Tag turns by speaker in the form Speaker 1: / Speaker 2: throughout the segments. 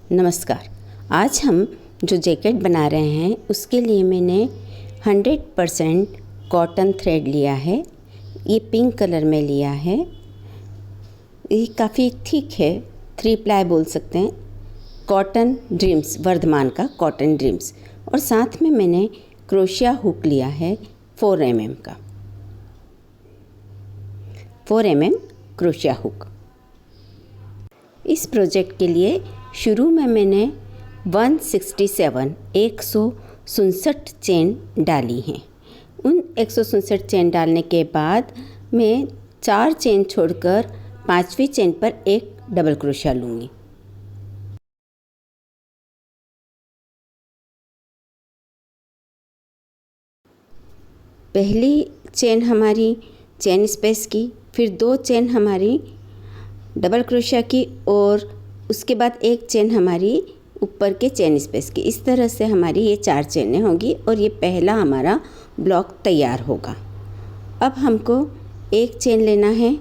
Speaker 1: नमस्कार। आज हम जो जैकेट बना रहे हैं उसके लिए मैंने 100% कॉटन थ्रेड लिया है। ये पिंक कलर में लिया है। ये काफ़ी थिक है, 3 प्लाई बोल सकते हैं। कॉटन ड्रीम्स, वर्धमान का कॉटन ड्रीम्स। और साथ में मैंने क्रोशिया हुक लिया है 4 mm का, 4 mm क्रोशिया हुक। इस प्रोजेक्ट के लिए शुरू में मैंने 167 चेन डाली हैं। उन 167 चेन डालने के बाद मैं 4 चेन छोड़कर 5वीं चेन पर एक डबल क्रोशिया लूँगी। पहली चेन हमारी चेन स्पेस की, फिर 2 चेन हमारी डबल क्रोशिया की और उसके बाद एक चेन हमारी ऊपर के चेन स्पेस की। इस तरह से हमारी ये 4 चेनें होंगी और ये पहला हमारा ब्लॉक तैयार होगा। अब हमको एक चेन लेना है,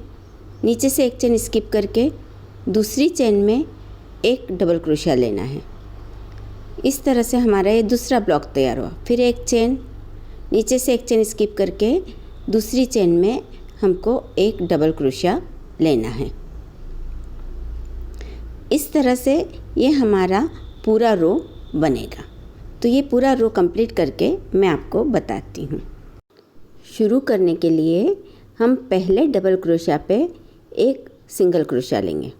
Speaker 1: नीचे से एक चेन स्किप करके दूसरी चेन में एक डबल क्रोशिया लेना है। इस तरह से हमारा ये दूसरा ब्लॉक तैयार हुआ। फिर एक चेन, नीचे से एक चेन स्किप करके दूसरी चेन में हमको एक डबल क्रोशिया लेना है। इस तरह से ये हमारा पूरा रो बनेगा। तो ये पूरा रो कंप्लीट करके मैं आपको बताती हूँ। शुरू करने के लिए हम पहले डबल क्रोशिया पे एक सिंगल क्रोशिया लेंगे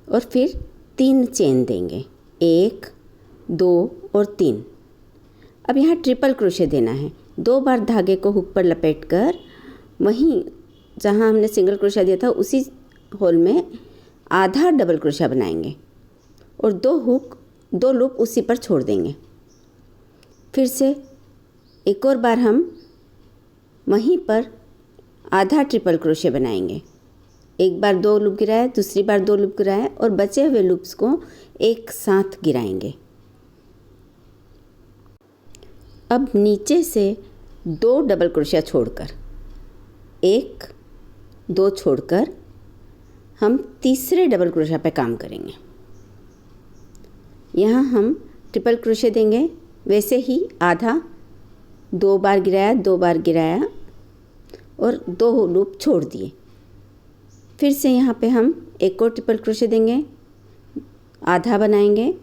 Speaker 1: और फिर 3 चेन देंगे, 1, 2 और 3। अब यहाँ ट्रिपल क्रोशिया देना है। 2 बार धागे को हुक पर लपेट कर वहीं जहाँ हमने सिंगल क्रोशिया दिया था उसी होल में आधा डबल क्रोशिया बनाएंगे और 2 लूप उसी पर छोड़ देंगे। फिर से एक और बार हम वहीं पर आधा ट्रिपल क्रोशिया बनाएंगे। एक बार 2 लूप गिराया, दूसरी बार 2 लूप गिराया और बचे हुए लूप्स को एक साथ गिराएंगे। अब नीचे से 2 डबल क्रोशिया छोड़कर 1, 2 छोड़कर हम तीसरे डबल क्रोशिया पे काम करेंगे। यहाँ हम ट्रिपल क्रोशिया देंगे, वैसे ही आधा 2 बार गिराया, 2 बार गिराया और 2 लूप छोड़ दिए। फिर से यहाँ पे हम एक और ट्रिपल क्रोशिया देंगे, आधा बनाएंगे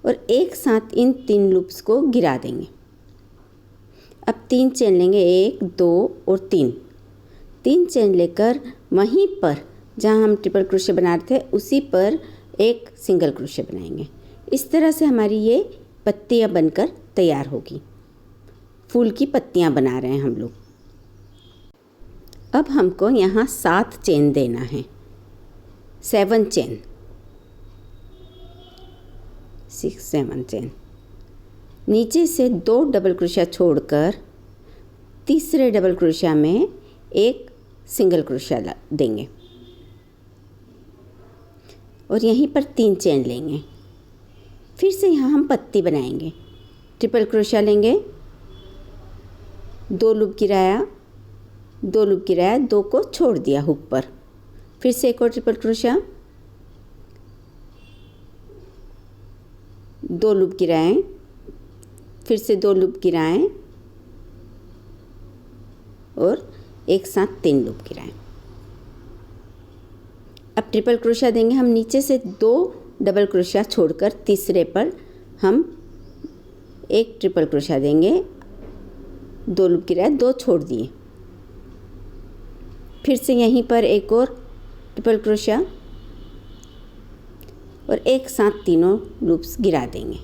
Speaker 1: और एक साथ इन 3 लूप्स को गिरा देंगे। अब 3 चेन लेंगे, 1, 2 और 3। 3 चेन लेकर वहीं पर जहाँ हम ट्रिपल क्रोशिया बना रहे थे उसी पर एक सिंगल क्रोशिया बनाएंगे। इस तरह से हमारी ये पत्तियाँ बनकर तैयार होगी। फूल की पत्तियाँ बना रहे हैं हम लोग। अब हमको यहाँ 7 चेन देना है, 7 चेन, 6, 7 चेन। नीचे से 2 डबल क्रोशिया छोड़कर तीसरे डबल क्रोशिया में एक सिंगल क्रोशिया देंगे और यहीं पर 3 चेन लेंगे। फिर से यहाँ हम पत्ती बनाएंगे। ट्रिपल क्रोशिया लेंगे, 2 लूप गिराया, 2 लूप गिराया, 2 को छोड़ दिया हुक पर। फिर से एक और ट्रिपल क्रोशिया, 2 लूप गिराएं, फिर से 2 लूप गिराएं और एक साथ 3 लूप गिराएं। अब ट्रिपल क्रोशिया देंगे। हम नीचे से 2 डबल क्रोशिया छोड़कर तीसरे पर हम एक ट्रिपल क्रोशिया देंगे, 2 लूप गिराए, 2 छोड़ दिए। फिर से यहीं पर एक और ट्रिपल क्रोशिया और एक साथ तीनों लूप्स गिरा देंगे।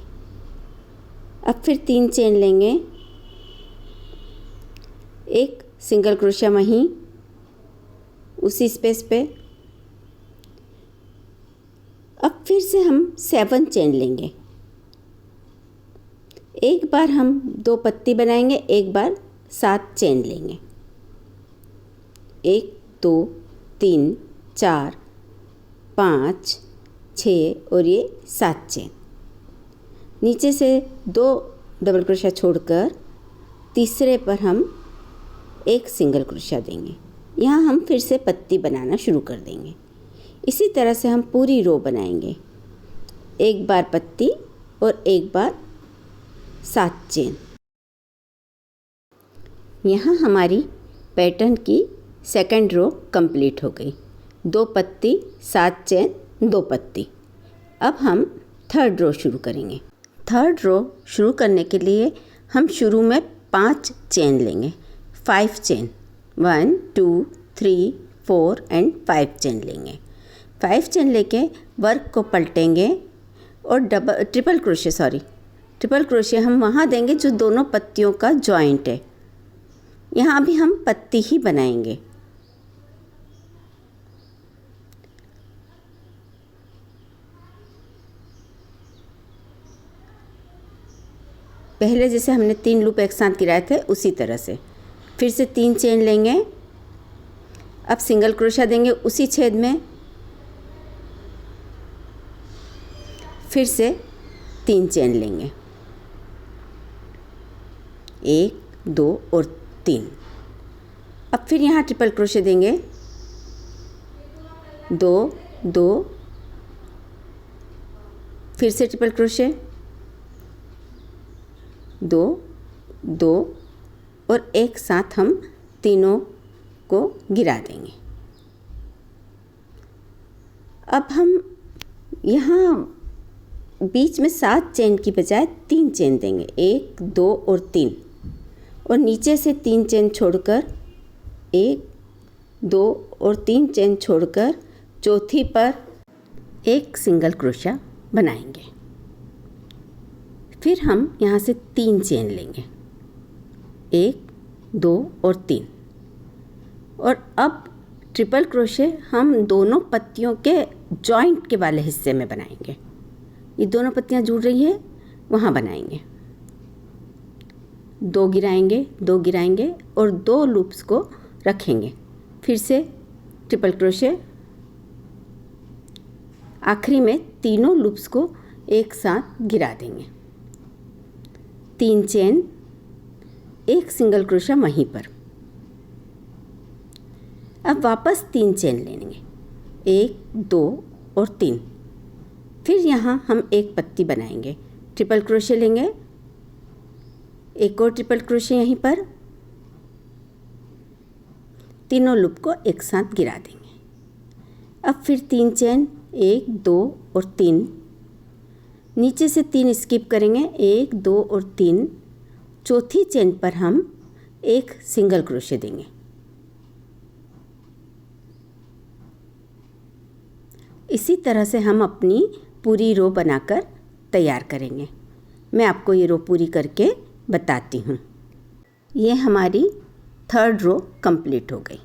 Speaker 1: अब फिर 3 चेन लेंगे, एक सिंगल क्रोशिया वहीं उसी स्पेस पे। अब फिर से हम 7 चेन लेंगे। एक बार हम 2 पत्ती बनाएंगे, एक बार 7 चेन लेंगे, 1, 2, 3, 4, 5, 6 और ये 7 चेन। नीचे से 2 डबल क्रोशिया छोड़कर तीसरे पर हम एक सिंगल क्रोशिया देंगे। यहाँ हम फिर से पत्ती बनाना शुरू कर देंगे। इसी तरह से हम पूरी रो बनाएंगे। एक बार पत्ती और एक बार 7 चेन। यहाँ हमारी पैटर्न की सेकंड रो कंप्लीट हो गई। 2 पत्ती 7 चेन 2 पत्ती। अब हम थर्ड रो शुरू करेंगे। थर्ड रो शुरू करने के लिए हम शुरू में 5 चेन लेंगे। 5 चेन 1 2 3 4 एंड 5 चेन लेंगे। 5 चेन लेके वर्क को पलटेंगे और ट्रिपल क्रोशे हम वहाँ देंगे जो दोनों पत्तियों का जॉइंट है। यहाँ भी हम पत्ती ही बनाएंगे। पहले जैसे हमने 3 लूप एक साथ गिराए थे उसी तरह से फिर से 3 चेन लेंगे। अब सिंगल क्रोशा देंगे उसी छेद में, फिर से 3 चेन लेंगे, 1 2 और 3। अब फिर यहाँ ट्रिपल क्रोशे देंगे, 2 2, फिर से ट्रिपल क्रोशे 2 2 और एक साथ हम तीनों को गिरा देंगे। अब हम यहाँ बीच में 7 चेन की बजाय 3 चेन देंगे, 1 2 और 3, और नीचे से 3 चेन छोड़कर 1 2 और 3 चेन छोड़कर चौथी पर एक सिंगल क्रोशा बनाएंगे। फिर हम यहाँ से 3 चेन लेंगे, 1 2 और 3, और अब ट्रिपल क्रोशे हम दोनों पत्तियों के जॉइंट के वाले हिस्से में बनाएंगे। ये दोनों पत्तियाँ जुड़ रही है वहाँ बनाएंगे। 2 गिराएंगे और 2 लूप्स को रखेंगे। फिर से ट्रिपल क्रोशे, आखिरी में तीनों लूप्स को एक साथ गिरा देंगे। 3 चेन, एक सिंगल क्रोशा वहीं पर। अब वापस 3 चेन लेंगे, 1 2 और 3। फिर यहाँ हम एक पत्ती बनाएंगे, ट्रिपल क्रोशे लेंगे, एक और ट्रिपल क्रोशे यहीं पर, तीनों लूप को एक साथ गिरा देंगे। अब फिर 3 चेन, 1 2 और 3, नीचे से 3 स्किप करेंगे, 1 2 और 3, चौथी चेन पर हम एक सिंगल क्रोशे देंगे। इसी तरह से हम अपनी पूरी रो बनाकर तैयार करेंगे। मैं आपको ये रो पूरी करके बताती हूँ। ये हमारी थर्ड रो कंप्लीट हो गई।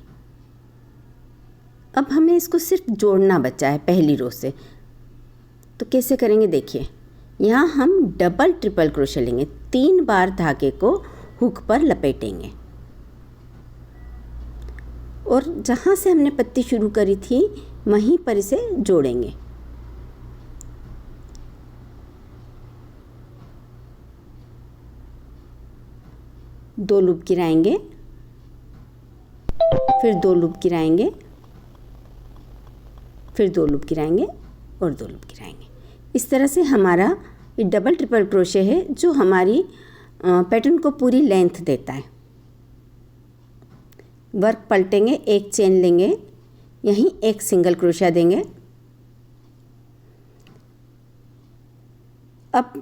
Speaker 1: अब हमें इसको सिर्फ जोड़ना बचा है पहली रो से। तो कैसे करेंगे देखिए, यहाँ हम डबल ट्रिपल क्रोशे लेंगे, 3 बार धागे को हुक पर लपेटेंगे और जहाँ से हमने पत्ती शुरू करी थी वहीं पर इसे जोड़ेंगे। दो लूप गिराएंगे, फिर 2 लूप गिराएंगे, फिर 2 लूप गिराएंगे और 2 लूप गिराएंगे। इस तरह से हमारा ये डबल ट्रिपल क्रोशे है जो हमारी पैटर्न को पूरी लेंथ देता है। वर्क पलटेंगे, एक चेन लेंगे, यहीं एक सिंगल क्रोशा देंगे। अब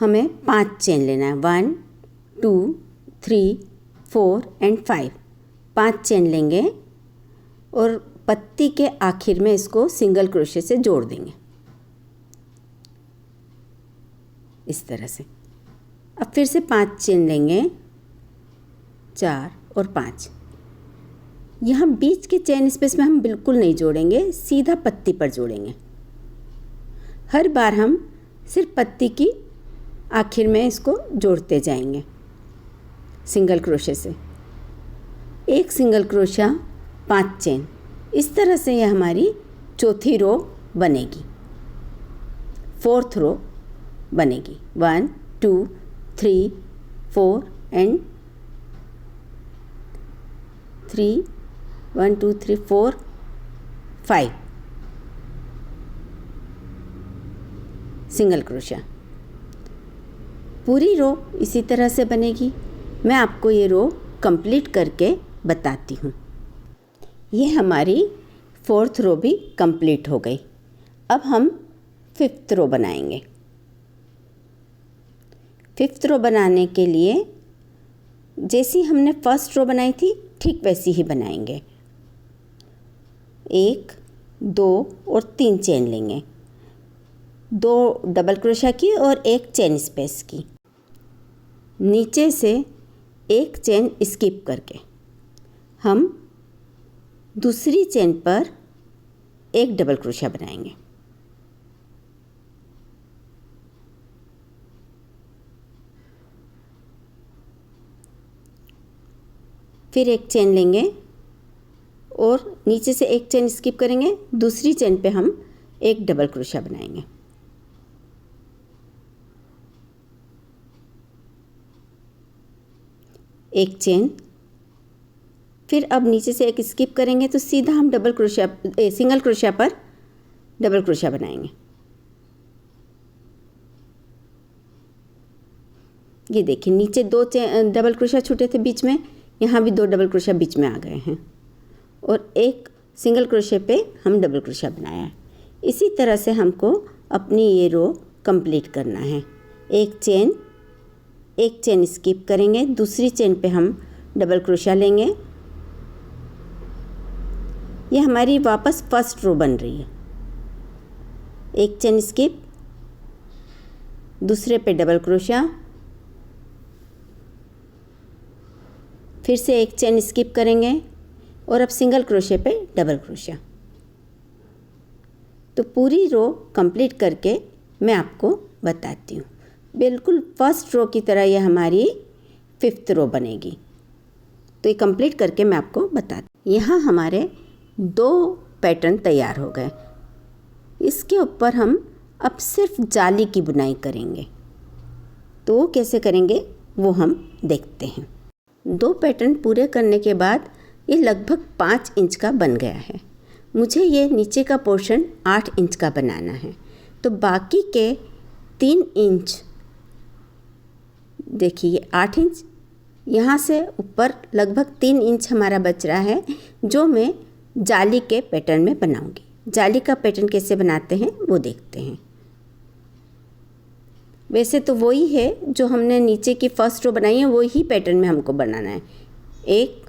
Speaker 1: हमें 5 चेन लेना है, 1 2 3 4 एंड 5। 5 चेन लेंगे और पत्ती के आखिर में इसको सिंगल क्रोशे से जोड़ देंगे इस तरह से। अब फिर से 5 चेन लेंगे, 4 और 5। यहाँ बीच के चेन स्पेस में हम बिल्कुल नहीं जोड़ेंगे, सीधा पत्ती पर जोड़ेंगे। हर बार हम सिर्फ पत्ती की आखिर में इसको जोड़ते जाएंगे सिंगल क्रोशे से। एक सिंगल क्रोशा, 5 चेन। इस तरह से यह हमारी चौथी रो बनेगी, 4th रो बनेगी। 1 2 3 4 एंड 3 1 2 3 4 5। Single crochet. पूरी रो इसी तरह से बनेगी। मैं आपको ये रो कंप्लीट करके बताती हूँ। ये हमारी 4th रो भी कंप्लीट हो गई। अब हम 5th रो बनाएंगे। 5th रो बनाने के लिए जैसी हमने 1st रो बनाई थी ठीक वैसी ही बनाएंगे। 1, 2 और 3 चेन लेंगे, 2 डबल क्रोशिया की और 1 चेन स्पेस की। नीचे से 1 चेन स्किप करके हम दूसरी चेन पर 1 डबल क्रोशिया बनाएंगे। फिर 1 चेन लेंगे और नीचे से 1 चेन स्किप करेंगे, दूसरी चेन पे हम 1 डबल क्रोशिया बनाएंगे। एक चेन, फिर अब नीचे से 1 स्किप करेंगे तो सीधा हम सिंगल क्रोशिया पर डबल क्रोशिया बनाएंगे। ये देखिए नीचे 2 डबल क्रोशिया छूटे थे बीच में, यहाँ भी 2 डबल क्रोशिया बीच में आ गए हैं और 1 सिंगल क्रोशिया पे हम डबल क्रोशिया बनाया है। इसी तरह से हमको अपनी ये रो कंप्लीट करना है। 1 चेन स्किप करेंगे, दूसरी चेन पे हम डबल क्रोशिया लेंगे। ये हमारी वापस 1st रो बन रही है। 1 चेन स्किप, दूसरे पे डबल क्रोशिया, फिर से 1 चेन स्किप करेंगे और अब सिंगल क्रोशिया पे डबल क्रोशिया। तो पूरी रो कंप्लीट करके मैं आपको बताती हूँ। बिल्कुल 1st रो की तरह ये हमारी 5th रो बनेगी। तो ये कंप्लीट करके मैं आपको बताती हूँ। यहाँ हमारे 2 पैटर्न तैयार हो गए। इसके ऊपर हम अब सिर्फ जाली की बुनाई करेंगे। तो वो कैसे करेंगे वो हम देखते हैं। 2 पैटर्न पूरे करने के बाद ये लगभग 5 इंच का बन गया है। मुझे ये नीचे का पोर्शन 8 इंच का बनाना है। तो बाकी के 3 इंच, देखिए 8 इंच, यहाँ से ऊपर लगभग 3 इंच हमारा बच रहा है जो मैं जाली के पैटर्न में बनाऊंगी। जाली का पैटर्न कैसे बनाते हैं वो देखते हैं। वैसे तो वही है जो हमने नीचे की 1st रो बनाई है, वही पैटर्न में हमको बनाना है। 1,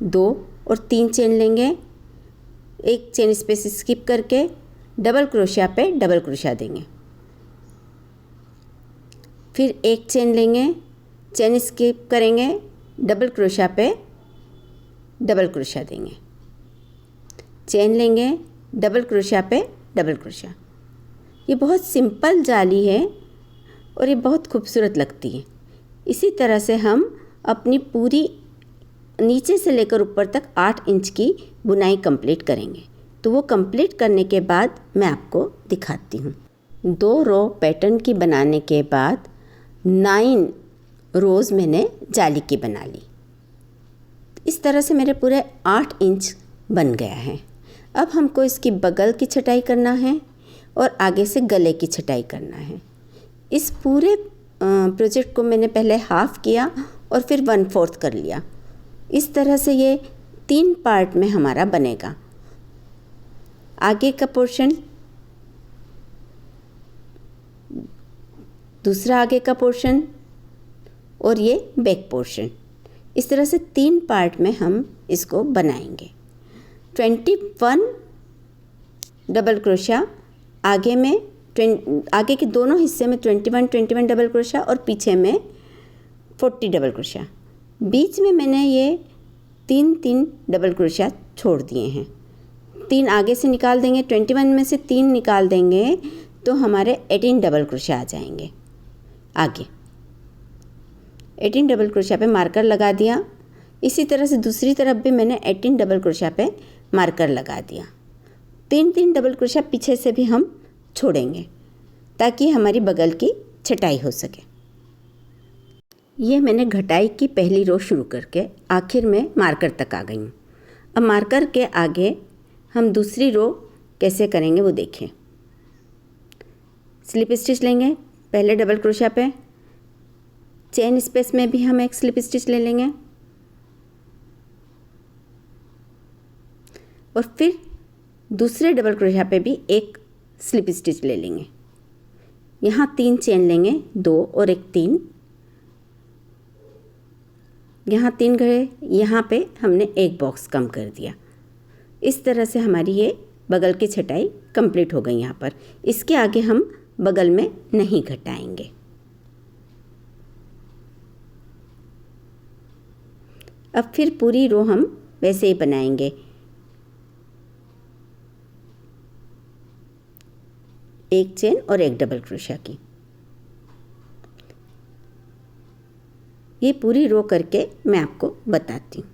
Speaker 1: 2 और 3 चेन लेंगे, 1 चेन स्पेस स्किप करके डबल क्रोशिया पे डबल क्रोशिया देंगे। फिर 1 चेन लेंगे, चेन स्किप करेंगे, डबल क्रोशिया पे डबल क्रोशिया देंगे। चेन लेंगे, डबल क्रोशिया पे डबल क्रोशिया। ये बहुत सिंपल जाली है और ये बहुत खूबसूरत लगती है। इसी तरह से हम अपनी पूरी नीचे से लेकर ऊपर तक 8 इंच की बुनाई कंप्लीट करेंगे। तो वो कंप्लीट करने के बाद मैं आपको दिखाती हूँ। 2 रो पैटर्न की बनाने के बाद 9 रोज़ मैंने जाली की बना ली। इस तरह से मेरे पूरे 8 इंच बन गया है। अब हमको इसकी बगल की छटाई करना है और आगे से गले की छटाई करना है। इस पूरे प्रोजेक्ट को मैंने पहले हाफ़ किया और फिर 1/4 कर लिया। इस तरह से ये 3 पार्ट में हमारा बनेगा। आगे का पोर्शन, दूसरा आगे का पोर्शन और ये बैक पोर्शन। इस तरह से 3 पार्ट में हम इसको बनाएंगे। 21 डबल क्रोशिया आगे में, आगे के दोनों हिस्से में 21 डबल क्रोशिया और पीछे में 40 डबल क्रोशिया। बीच में मैंने ये 3 डबल क्रोशिया छोड़ दिए हैं। 3 आगे से निकाल देंगे, 21 में से 3 निकाल देंगे तो हमारे 18 डबल क्रोशिया आ जाएंगे। आगे 18 डबल क्रोशिया पे मार्कर लगा दिया। इसी तरह से दूसरी तरफ भी मैंने 18 डबल क्रोशिया पे मार्कर लगा दिया। 3 डबल क्रोशिया पीछे से भी हम छोड़ेंगे ताकि हमारी बगल की छटाई हो सके। ये मैंने घटाई की पहली रो शुरू करके आखिर में मार्कर तक आ गई हूँ। अब मार्कर के आगे हम दूसरी रो कैसे करेंगे वो देखें। स्लिप स्टिच लेंगे, पहले डबल क्रोशा पे, चेन स्पेस में भी हम एक स्लिप स्टिच ले लेंगे और फिर दूसरे डबल क्रोशा पे भी एक स्लिप स्टिच ले लेंगे। यहाँ 3 चेन लेंगे, 2 और एक 3, यहाँ 3 गए, यहाँ पे हमने एक बॉक्स कम कर दिया। इस तरह से हमारी ये बगल की छटाई कंप्लीट हो गई। यहाँ पर इसके आगे हम बगल में नहीं घटाएंगे। अब फिर पूरी रो हम वैसे ही बनाएंगे। एक चेन और एक डबल क्रोशा की। ये पूरी रो करके मैं आपको बताती हूँ।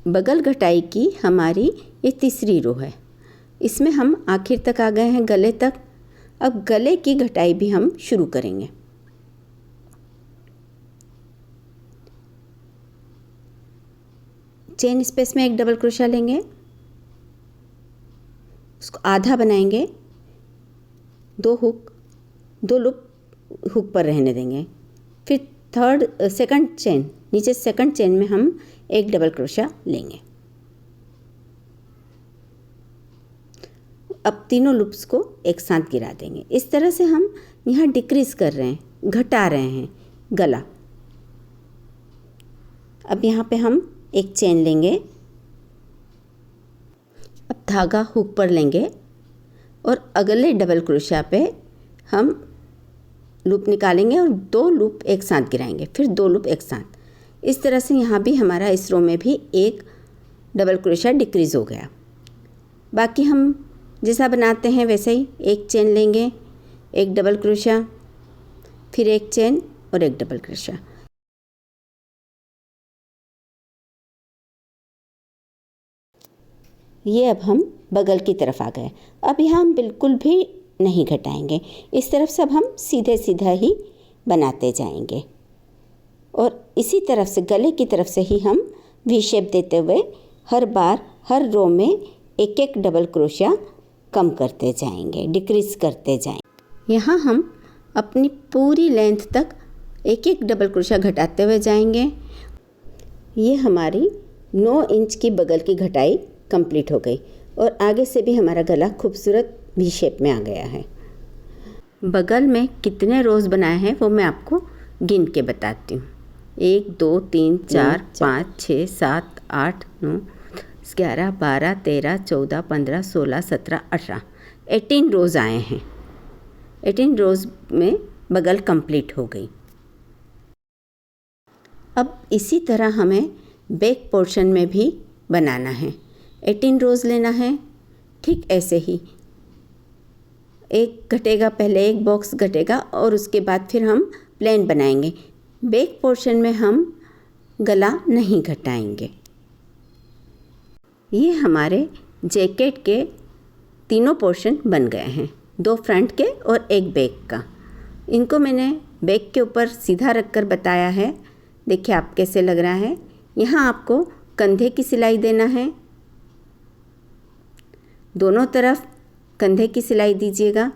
Speaker 1: बगल घटाई की हमारी ये तीसरी रो है। इसमें हम आखिर तक आ गए हैं, गले तक। अब गले की घटाई भी हम शुरू करेंगे। चेन स्पेस में एक डबल क्रोशा लेंगे, उसको आधा बनाएंगे, 2 लूप हुक पर रहने देंगे। फिर सेकंड चेन, नीचे सेकंड चेन में हम एक डबल क्रोशा लेंगे। अब तीनों लूप्स को एक साथ गिरा देंगे। इस तरह से हम यहाँ डिक्रीज कर रहे हैं, घटा रहे हैं गला। अब यहाँ पे हम एक चेन लेंगे, अब धागा हुक पर लेंगे और अगले डबल क्रोशा पे हम लूप निकालेंगे और 2 लूप एक साथ गिराएंगे, फिर 2 लूप एक साथ। इस तरह से यहाँ भी हमारा इस रो में भी एक डबल क्रोशा डिक्रीज हो गया। बाकी हम जैसा बनाते हैं वैसे ही एक चेन लेंगे, एक डबल क्रोशा, फिर एक चेन और एक डबल क्रोशा। ये अब हम बगल की तरफ आ गए। अब यहाँ हम बिल्कुल भी नहीं घटाएंगे। इस तरफ से अब हम सीधे सीधा ही बनाते जाएंगे और इसी तरफ से गले की तरफ से ही हम वी शेप देते हुए हर बार हर रो में एक एक डबल क्रोशा कम करते जाएंगे, डिक्रीज करते जाएंगे। यहाँ हम अपनी पूरी लेंथ तक एक एक डबल क्रोशा घटाते हुए जाएंगे। ये हमारी 9 इंच की बगल की घटाई कंप्लीट हो गई और आगे से भी हमारा गला खूबसूरत वी शेप में आ गया है। बगल में कितने रोज़ बनाए हैं वो मैं आपको गिन के बताती हूँ। 1 2 3 4 5 6 7 8 9 11 12 13 14 15 16 17 18 18 रोज़ आए हैं। 18 रोज़ में बगल कंप्लीट हो गई। अब इसी तरह हमें बैक पोर्शन में भी बनाना है। 18 रोज़ लेना है। ठीक ऐसे ही एक घटेगा, पहले एक बॉक्स घटेगा और उसके बाद फिर हम प्लेन बनाएंगे। बैक पोर्शन में हम गला नहीं घटाएंगे। ये हमारे जैकेट के तीनों पोर्शन बन गए हैं, 2 फ्रंट के और एक बैक का। इनको मैंने बैक के ऊपर सीधा रख कर बताया है। देखिए आप कैसे लग रहा है। यहाँ आपको कंधे की सिलाई देना है, दोनों तरफ कंधे की सिलाई दीजिएगा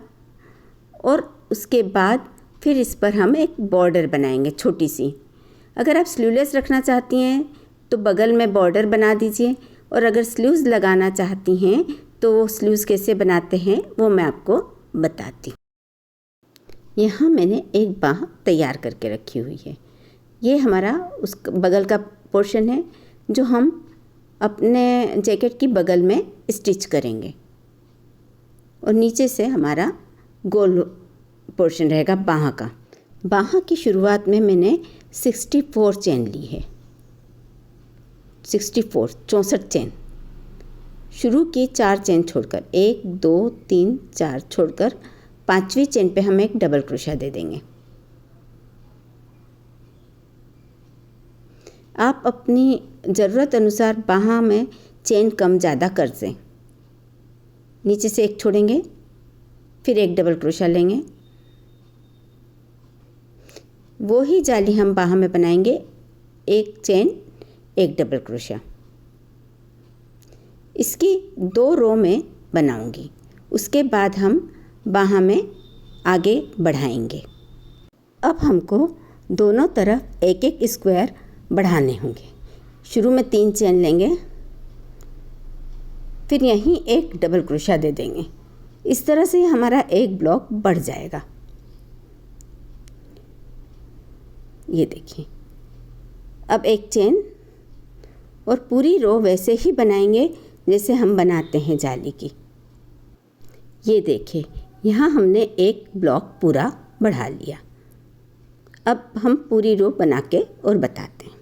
Speaker 1: और उसके बाद फिर इस पर हम एक बॉर्डर बनाएंगे छोटी सी। अगर आप स्लीवलेस रखना चाहती हैं तो बगल में बॉर्डर बना दीजिए और अगर स्लीव्स लगाना चाहती हैं तो वो स्लीव्स कैसे बनाते हैं वो मैं आपको बताती हूँ। यहाँ मैंने एक बाह तैयार करके रखी हुई है। ये हमारा उस बगल का पोर्शन है जो हम अपने जैकेट की बगल में स्टिच करेंगे और नीचे से हमारा गोल पोर्शन रहेगा बाह का। बाह की शुरुआत में मैंने 64 चेन ली है। 64 चेन शुरू की, 4 चेन छोड़कर 1 2 3 4 छोड़कर 5वीं चेन पे हम एक डबल क्रोशा दे देंगे। आप अपनी ज़रूरत अनुसार बाह में चेन कम ज़्यादा कर दें। नीचे से एक छोड़ेंगे, फिर एक डबल क्रोशा लेंगे। वो ही जाली हम बाह में बनाएंगे, एक चेन एक डबल क्रोशा। इसकी 2 रो में बनाऊंगी। उसके बाद हम बाहाँ में आगे बढ़ाएंगे। अब हमको दोनों तरफ एक एक स्क्वायर बढ़ाने होंगे। शुरू में 3 चेन लेंगे, फिर यहीं एक डबल क्रोशा दे देंगे। इस तरह से हमारा एक ब्लॉक बढ़ जाएगा। ये देखिए, अब एक चेन और पूरी रो वैसे ही बनाएंगे जैसे हम बनाते हैं जाली की। ये देखिए, यहाँ हमने एक ब्लॉक पूरा बढ़ा लिया। अब हम पूरी रो बना के और बताते हैं।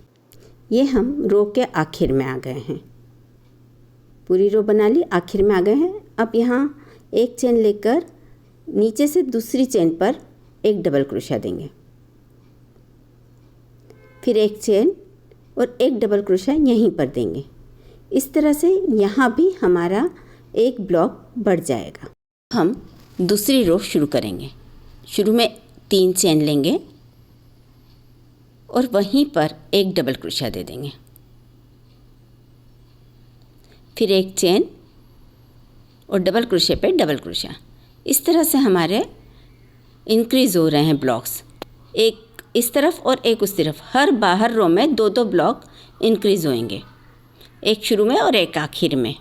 Speaker 1: ये हम रो के आखिर में आ गए हैं। पूरी रो बना ली, आखिर में आ गए हैं। अब यहाँ एक चेन लेकर नीचे से दूसरी चेन पर एक डबल क्रोशा देंगे, फिर एक चेन और एक डबल क्रोशा यहीं पर देंगे। इस तरह से यहाँ भी हमारा एक ब्लॉक बढ़ जाएगा। हम दूसरी रो शुरू करेंगे। शुरू में 3 चेन लेंगे और वहीं पर एक डबल क्रोशा दे देंगे, फिर एक चेन और डबल क्रोशे पे डबल क्रोशा। इस तरह से हमारे इंक्रीज़ हो रहे हैं ब्लॉक्स, एक इस तरफ और एक उस तरफ। हर बाहर रो में 2-2 ब्लॉक इंक्रीज़ होंगे, एक शुरू में और एक आखिर में।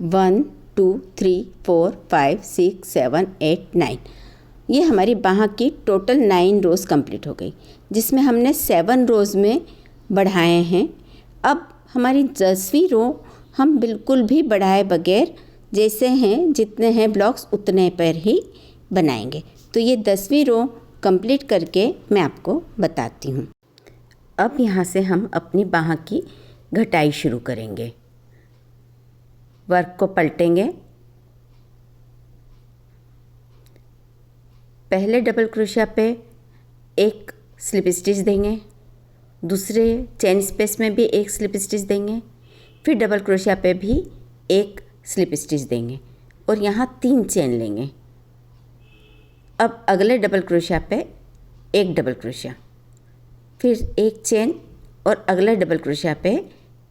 Speaker 1: 1 2 3 4 5 6 7 8 9। ये हमारी बाहाँ की टोटल 9 रोज़ कंप्लीट हो गई, जिसमें हमने 7 रोज़ में बढ़ाए हैं। अब हमारी 10वीं रो हम बिल्कुल भी बढ़ाए बगैर जैसे हैं, जितने हैं ब्लॉक्स उतने पर ही बनाएंगे। तो ये 10वीं रो कंप्लीट करके मैं आपको बताती हूँ। अब यहाँ से हम अपनी बाहाँ की घटाई शुरू करेंगे। वर्क को पलटेंगे, पहले डबल क्रोशिया पे एक स्लिप स्टिच देंगे, दूसरे चेन स्पेस में भी एक स्लिप स्टिच देंगे, फिर डबल क्रोशिया पे भी एक स्लिप स्टिच देंगे और यहाँ 3 चेन लेंगे। अब अगले डबल क्रोशिया पे एक डबल क्रोशिया, फिर एक चेन और अगले डबल क्रोशिया पे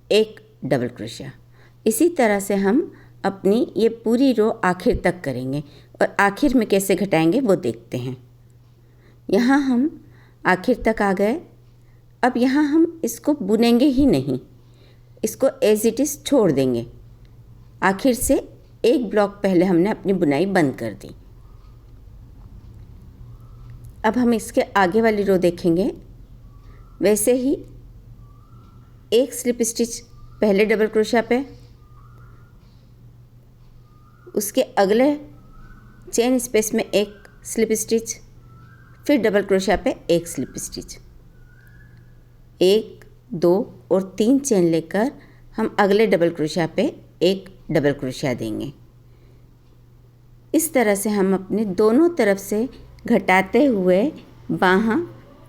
Speaker 1: एक डबल क्रोशिया। इसी तरह से हम अपनी ये पूरी रो आखिर तक करेंगे और आखिर में कैसे घटाएंगे वो देखते हैं। यहाँ हम आखिर तक आ गए। अब यहाँ हम इसको बुनेंगे ही नहीं, इसको एज इट इज़ छोड़ देंगे। आखिर से एक ब्लॉक पहले हमने अपनी बुनाई बंद कर दी। अब हम इसके आगे वाली रो देखेंगे। वैसे ही एक स्लिप स्टिच पहले डबल क्रोशिया पे, उसके अगले चेन स्पेस में एक स्लिप स्टिच, फिर डबल क्रोशिया पे एक स्लिप स्टिच। 1 2 और 3 चेन लेकर हम अगले डबल क्रोशिया पे एक डबल क्रोशिया देंगे। इस तरह से हम अपने दोनों तरफ से घटाते हुए बाहाँ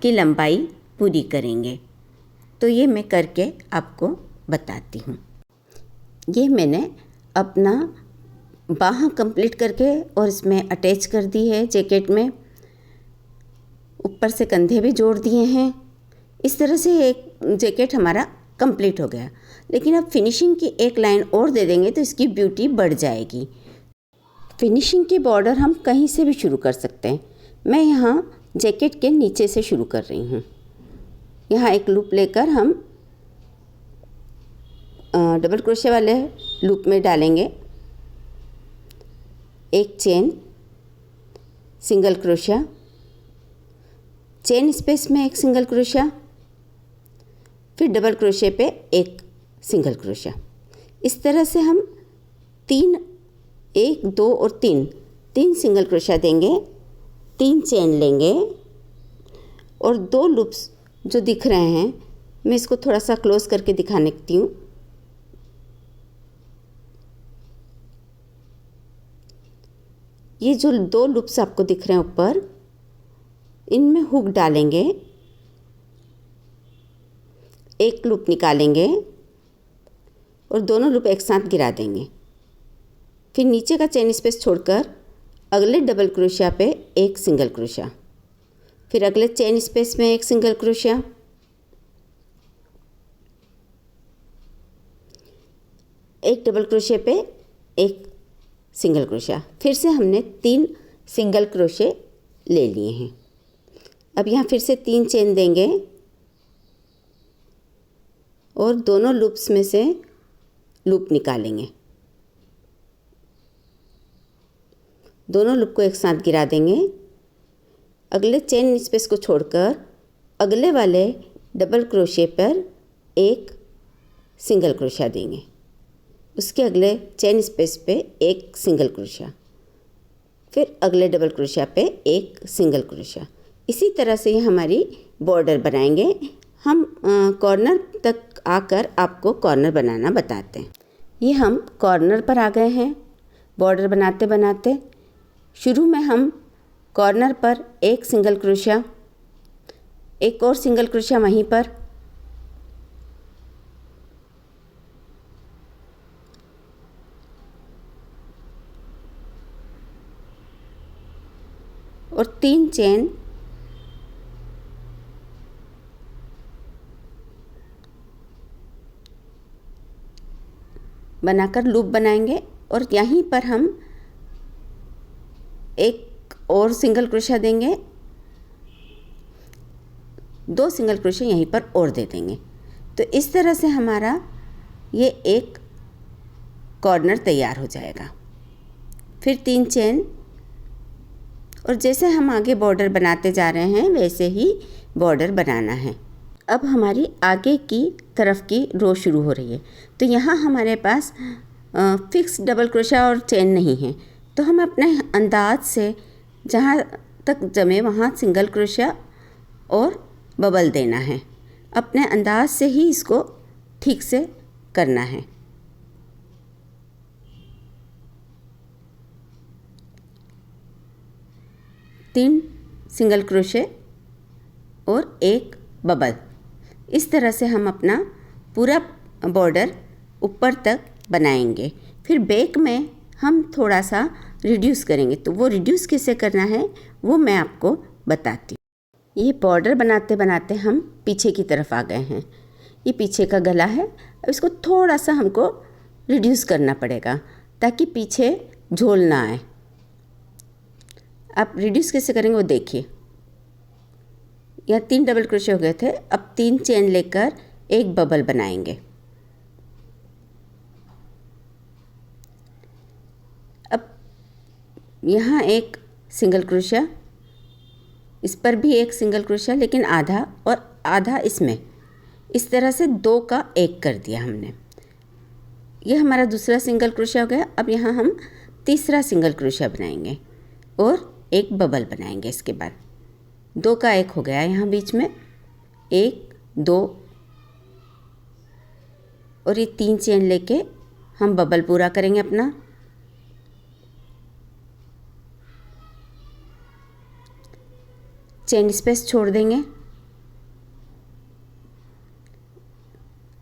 Speaker 1: की लंबाई पूरी करेंगे। तो ये मैं करके आपको बताती हूँ। ये मैंने अपना बाहाँ कंप्लीट करके और इसमें अटैच कर दी है जैकेट में। ऊपर से कंधे भी जोड़ दिए हैं। इस तरह से एक जैकेट हमारा कंप्लीट हो गया। लेकिन अब फिनिशिंग की एक लाइन और दे देंगे तो इसकी ब्यूटी बढ़ जाएगी। फिनिशिंग की बॉर्डर हम कहीं से भी शुरू कर सकते हैं। मैं यहाँ जैकेट के नीचे से शुरू कर रही हूँ। यहाँ एक लूप लेकर हम डबल क्रोशे वाले लूप में डालेंगे एक chain, single crochet, chain space में एक सिंगल क्रोशिया, फिर डबल क्रोशे पे एक सिंगल क्रोशिया। इस तरह से हम 3 1 2 और 3 सिंगल क्रोशिया देंगे, 3 चेन लेंगे और 2 लूप्स जो दिख रहे हैं, मैं इसको थोड़ा सा क्लोज करके दिखाने देती हूँ। ये जो 2 लूप्स आपको दिख रहे हैं ऊपर, इनमें हुक डालेंगे, एक लूप निकालेंगे और दोनों लूप एक साथ गिरा देंगे। फिर नीचे का चेन स्पेस छोड़कर अगले डबल क्रोशिया पे एक सिंगल क्रोशिया, फिर अगले चेन स्पेस में एक सिंगल क्रोशिया, एक डबल क्रोशिया पे एक सिंगल क्रोशिया। फिर से हमने 3 सिंगल क्रोशे ले लिए हैं। अब यहाँ फिर से 3 चेन देंगे और दोनों लूप्स में से लूप निकालेंगे। दोनों लूप को एक साथ गिरा देंगे। अगले चेन स्पेस को छोड़कर अगले वाले डबल क्रोशे पर एक सिंगल क्रोशिया देंगे। उसके अगले चेन स्पेस पे एक सिंगल क्रोशिया, फिर अगले डबल क्रोशिया पे एक सिंगल क्रोशिया। इसी तरह से ये हमारी बॉर्डर बनाएंगे। हम कॉर्नर तक आकर आपको कॉर्नर बनाना बताते हैं। ये हम कॉर्नर पर आ गए हैं बॉर्डर बनाते बनाते। शुरू में हम कॉर्नर पर एक सिंगल क्रोशिया, एक और सिंगल क्रोशिया वहीं पर, और 3 चेन बनाकर लूप बनाएंगे। और यहीं पर हम एक और सिंगल क्रोशिया देंगे, 2 सिंगल क्रोशिया यहीं पर और दे देंगे। तो इस तरह से हमारा ये एक कॉर्नर तैयार हो जाएगा। फिर 3 चेन, और जैसे हम आगे बॉर्डर बनाते जा रहे हैं वैसे ही बॉर्डर बनाना है। अब हमारी आगे की तरफ की रो शुरू हो रही है। तो यहाँ हमारे पास फिक्स डबल क्रोशिया और चेन नहीं है, तो हम अपने अंदाज से जहाँ तक जमे वहाँ सिंगल क्रोशिया और बबल देना है। अपने अंदाज से ही इसको ठीक से करना है। तीन सिंगल क्रोशे और एक बबल। इस तरह से हम अपना पूरा बॉर्डर ऊपर तक बनाएंगे। फिर बैक में हम थोड़ा सा रिड्यूस करेंगे, तो वो रिड्यूस कैसे करना है वो मैं आपको बताती हूँ। ये बॉर्डर बनाते बनाते हम पीछे की तरफ आ गए हैं। ये पीछे का गला है। अब इसको थोड़ा सा हमको रिड्यूस करना पड़ेगा ताकि पीछे झोल ना आए। आप रिड्यूस कैसे करेंगे वो देखिए। यहाँ 3 डबल क्रोशे हो गए थे। अब 3 चेन लेकर एक बबल बनाएंगे। अब यहाँ एक सिंगल क्रोशिया, इस पर भी एक सिंगल क्रोशिया लेकिन आधा और आधा इसमें। इस तरह से 2 का 1 कर दिया हमने। यह हमारा दूसरा सिंगल क्रोशिया हो गया। अब यहाँ हम तीसरा सिंगल क्रोशिया बनाएंगे और एक बबल बनाएंगे। इसके बाद 2 का 1 हो गया यहाँ बीच में, 1 2 और ये 3 चेन लेके हम बबल पूरा करेंगे अपना। चेन स्पेस छोड़ देंगे।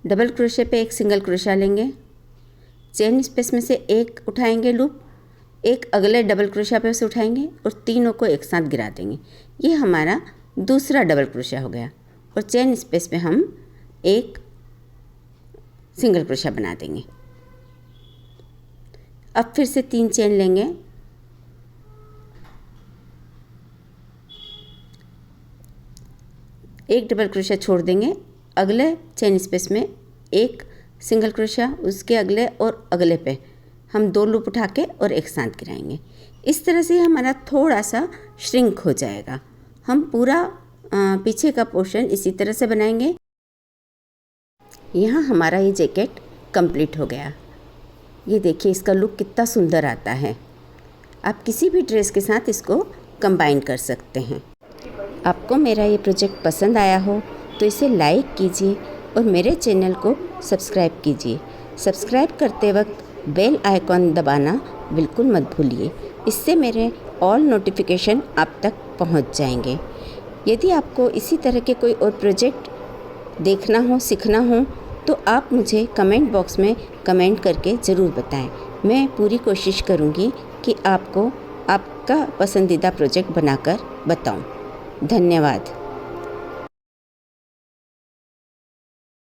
Speaker 1: डबल क्रोशे पे एक सिंगल क्रोशिया लेंगे। चेन स्पेस में से एक उठाएंगे लूप, एक अगले डबल क्रोशिया पे से उठाएंगे और तीनों को एक साथ गिरा देंगे। ये हमारा दूसरा डबल क्रोशिया हो गया। और चेन स्पेस पे हम एक सिंगल क्रोशिया बना देंगे। अब फिर से 3 चेन लेंगे। एक डबल क्रोशिया छोड़ देंगे। अगले चेन स्पेस में एक सिंगल क्रोशिया, उसके अगले और अगले पे हम 2 लूप उठा के और एक साथ गिराएंगे। इस तरह से हमारा थोड़ा सा श्रिंक हो जाएगा। हम पूरा पीछे का पोर्शन इसी तरह से बनाएंगे। यहाँ हमारा ये जैकेट कंप्लीट हो गया। ये देखिए इसका लुक कितना सुंदर आता है। आप किसी भी ड्रेस के साथ इसको कंबाइन कर सकते हैं। आपको मेरा ये प्रोजेक्ट पसंद आया हो तो इसे लाइक कीजिए और मेरे चैनल को सब्सक्राइब कीजिए। सब्सक्राइब करते वक्त बेल आइकॉन दबाना बिल्कुल मत भूलिए। इससे मेरे ऑल नोटिफिकेशन आप तक पहुंच जाएंगे। यदि आपको इसी तरह के कोई और प्रोजेक्ट देखना हो, सीखना हो तो आप मुझे कमेंट बॉक्स में कमेंट करके ज़रूर बताएं। मैं पूरी कोशिश करूंगी कि आपको आपका पसंदीदा प्रोजेक्ट बनाकर बताऊं। धन्यवाद।